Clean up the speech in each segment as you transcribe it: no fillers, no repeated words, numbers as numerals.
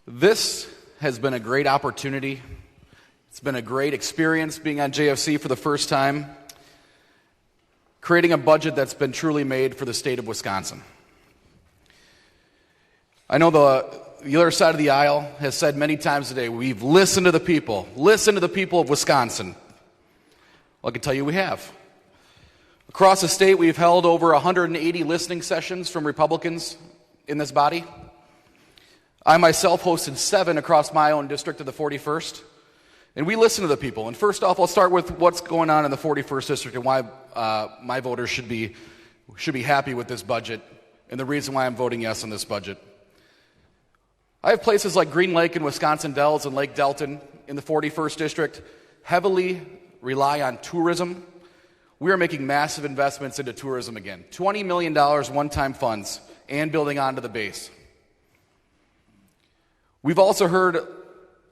This has been a great opportunity. It's been a great experience being on JFC for the first time, creating a budget that's been truly made for the state of Wisconsin. I know the other side of the aisle has said many times today, we've listened to the people of Wisconsin. Well, I can tell you we have. Across the state, we've held over 180 listening sessions from Republicans in this body. I myself hosted 7 across my own district of the 41st. And we listen to the people. And first off, I'll start with what's going on in the 41st district and why my voters should be happy with this budget and the reason why I'm voting yes on this budget. I have places like Green Lake and Wisconsin Dells and Lake Delton in the 41st district heavily rely on tourism. We are making massive investments into tourism again. $20 million one-time funds and building onto the base. We've also heard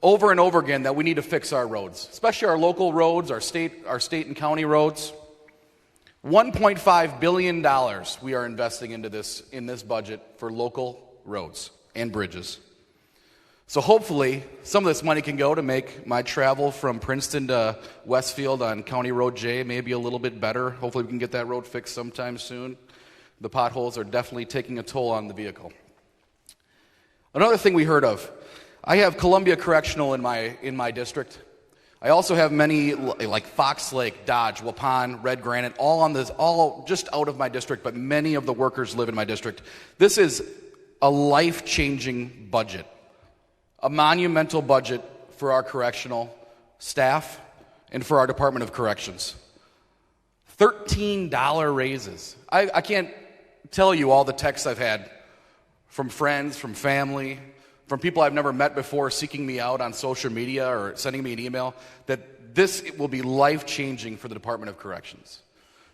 over and over again that we need to fix our roads, especially our local roads, our state and county roads. $1.5 billion we are investing into this in this budget for local roads and bridges. So hopefully some of this money can go to make my travel from Princeton to Westfield on County Road J maybe a little bit better. Hopefully we can get that road fixed sometime soon. The potholes are definitely taking a toll on the vehicle. Another thing we heard of, I have Columbia Correctional in my district. I also have many like Fox Lake, Dodge, Waupun, Red Granite, all just out of my district, but many of the workers live in my district. This is a life-changing budget, a monumental budget for our correctional staff and for our Department of Corrections. $13 raises. I can't tell you all the texts I've had from friends, from family, from people I've never met before seeking me out on social media or sending me an email, that this will be life-changing for the Department of Corrections.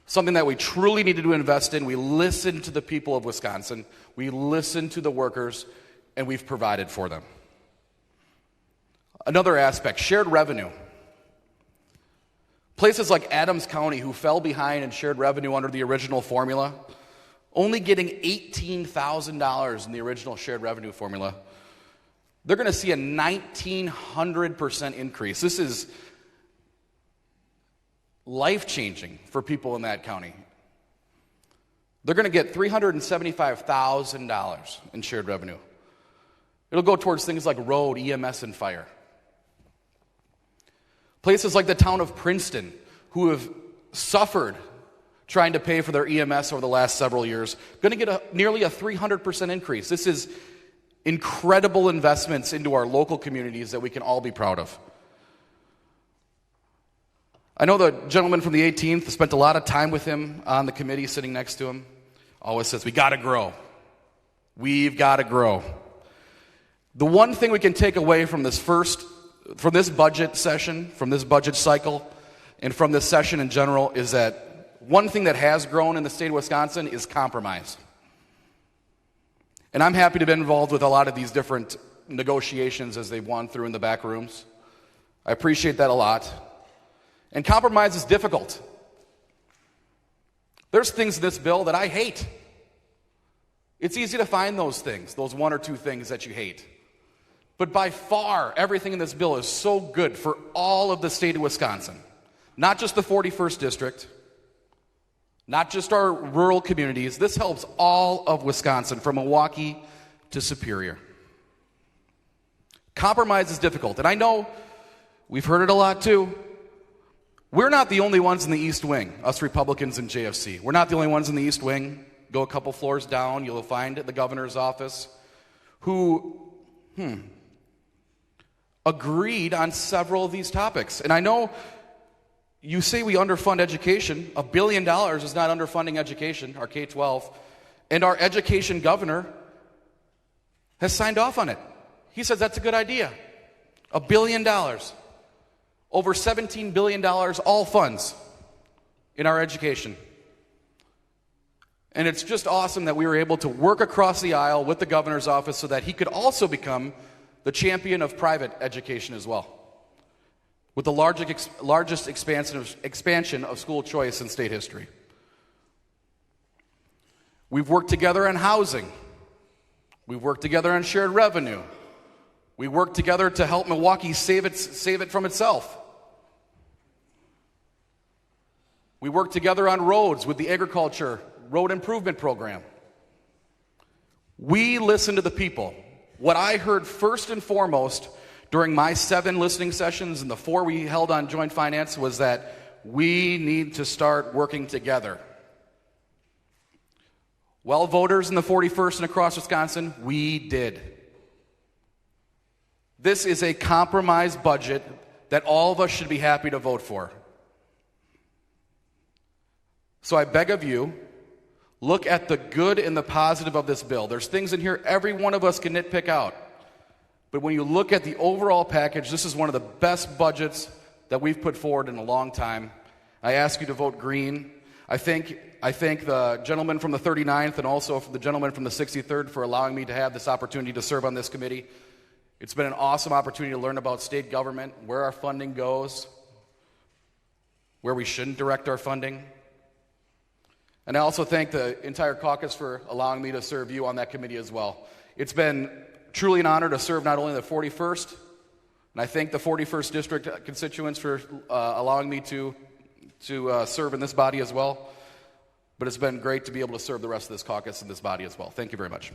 Something that we truly need to invest in. We listen to the people of Wisconsin. We listen to the workers, and we've provided for them. Another aspect, shared revenue. Places like Adams County, who fell behind in shared revenue under the original formula, only getting $18,000 in the original shared revenue formula, they're going to see a 1,900% increase. This is life-changing for people in that county. They're going to get $375,000 in shared revenue. It'll go towards things like road, EMS, and fire. Places like the town of Princeton, who have suffered trying to pay for their EMS over the last several years, going to get nearly a 300% increase. This is incredible investments into our local communities that we can all be proud of. I know the gentleman from the 18th spent a lot of time with him on the committee sitting next to him. Always says, we got to grow. We've got to grow. The one thing we can take away from this budget session, from this budget cycle, and from this session in general is that one thing that has grown in the state of Wisconsin is compromise. And I'm happy to be involved with a lot of these different negotiations as they've gone through in the back rooms. I appreciate that a lot. And compromise is difficult. There's things in this bill that I hate. It's easy to find those things, those 1 or 2 things that you hate. But by far, everything in this bill is so good for all of the state of Wisconsin. Not just the 41st district, not just our rural communities. This helps all of Wisconsin, from Milwaukee to Superior. Compromise is difficult, and I know we've heard it a lot too. We're not the only ones in the East Wing, us Republicans in JFC. We're not the only ones in the East Wing. Go a couple floors down, you'll find the governor's office, who agreed on several of these topics. And I know you say we underfund education. $1 billion is not underfunding education, our K-12. And our education governor has signed off on it. He says that's a good idea. $1 billion. Over $17 billion, all funds in our education. And it's just awesome that we were able to work across the aisle with the governor's office so that he could also become the champion of private education as well, with the largest expansion of school choice in state history. We've worked together on housing. We've worked together on shared revenue. We worked together to help Milwaukee save it from itself. We worked together on roads with the agriculture road improvement program. We listened to the people. What I heard first and foremost during my 7 listening sessions and the 4 we held on joint finance was that we need to start working together. Well, voters in the 41st and across Wisconsin, we did. This is a compromise budget that all of us should be happy to vote for. So I beg of you, look at the good and the positive of this bill. There's things in here every one of us can nitpick out. But when you look at the overall package, this is one of the best budgets that we've put forward in a long time. I ask you to vote green. I thank the gentleman from the 39th and also the gentleman from the 63rd for allowing me to have this opportunity to serve on this committee. It's been an awesome opportunity to learn about state government, where our funding goes, where we shouldn't direct our funding. And I also thank the entire caucus for allowing me to serve you on that committee as well. It's been truly an honor to serve not only the 41st, and I thank the 41st District constituents for allowing me to serve in this body as well, but it's been great to be able to serve the rest of this caucus in this body as well. Thank you very much.